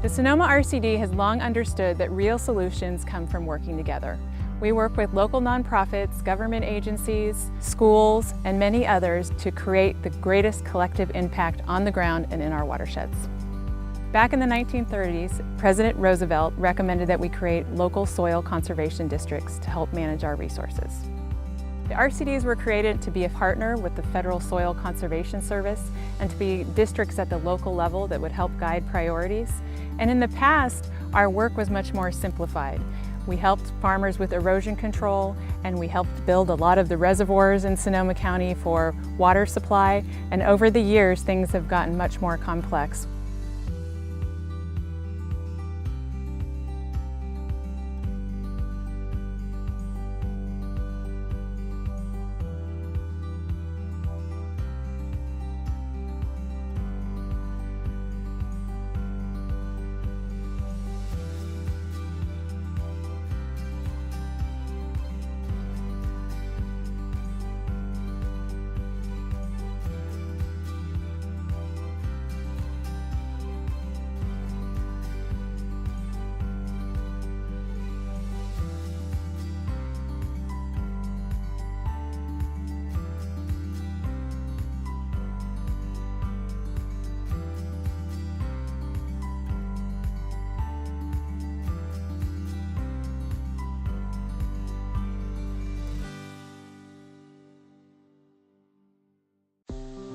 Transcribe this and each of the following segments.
The Sonoma RCD has long understood that real solutions come from working together. We work with local nonprofits, government agencies, schools, and many others to create the greatest collective impact on the ground and in our watersheds. Back in the 1930s, President Roosevelt recommended that we create local soil conservation districts to help manage our resources. The RCDs were created to be a partner with the Federal Soil Conservation Service and to be districts at the local level that would help guide priorities. And in the past, our work was much more simplified. We helped farmers with erosion control, and we helped build a lot of the reservoirs in Sonoma County for water supply. And over the years, things have gotten much more complex.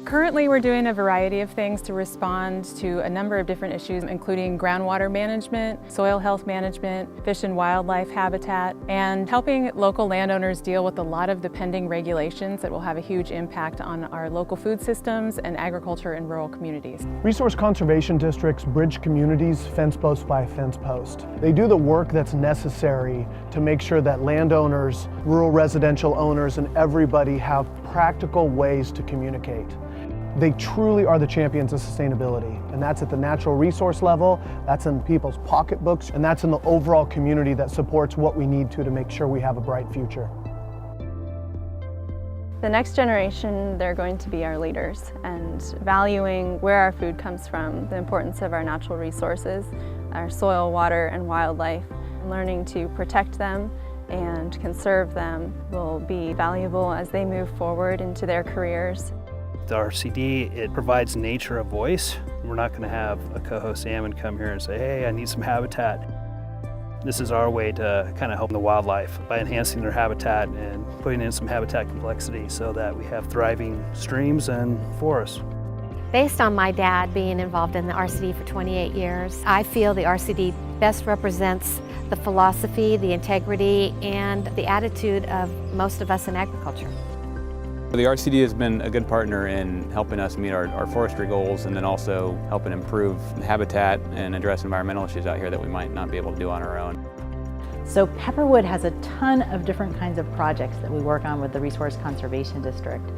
Currently, we're doing a variety of things to respond to a number of different issues, including groundwater management, soil health management, fish and wildlife habitat, and helping local landowners deal with a lot of the pending regulations that will have a huge impact on our local food systems and agriculture in rural communities. Resource conservation districts bridge communities fence post by fence post. They do the work that's necessary to make sure that landowners, rural residential owners, and everybody have practical ways to communicate. They truly are the champions of sustainability, and that's at the natural resource level, that's in people's pocketbooks, and that's in the overall community that supports what we need to make sure we have a bright future. The next generation, they're going to be our leaders, and valuing where our food comes from, the importance of our natural resources, our soil, water, and wildlife, learning to protect them and conserve them will be valuable as they move forward into their careers. The RCD, it provides nature a voice. We're not going to have a coho salmon come here and say, hey, I need some habitat. This is our way to kind of help the wildlife by enhancing their habitat and putting in some habitat complexity so that we have thriving streams and forests. Based on my dad being involved in the RCD for 28 years, I feel the RCD best represents the philosophy, the integrity, and the attitude of most of us in agriculture. The RCD has been a good partner in helping us meet our forestry goals and then also helping improve habitat and address environmental issues out here that we might not be able to do on our own. So Pepperwood has a ton of different kinds of projects that we work on with the Resource Conservation District.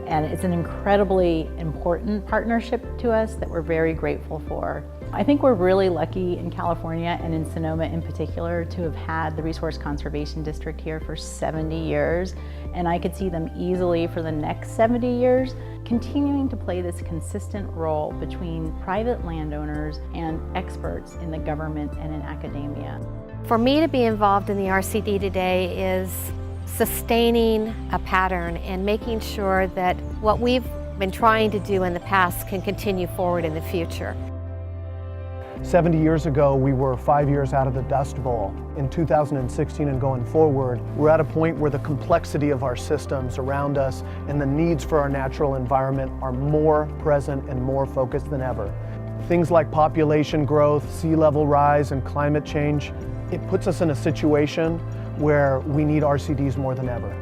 And it's an incredibly important partnership to us that we're very grateful for. I think we're really lucky in California and in Sonoma in particular to have had the Resource Conservation District here for 70 years. And I could see them easily for the next 70 years continuing to play this consistent role between private landowners and experts in the government and in academia. For me to be involved in the RCD today is sustaining a pattern and making sure that what we've been trying to do in the past can continue forward in the future. 70 years ago, we were 5 years out of the Dust Bowl. In 2016 and going forward, we're at a point where the complexity of our systems around us and the needs for our natural environment are more present and more focused than ever. Things like population growth, sea level rise, and climate change, it puts us in a situation where we need RCDs more than ever.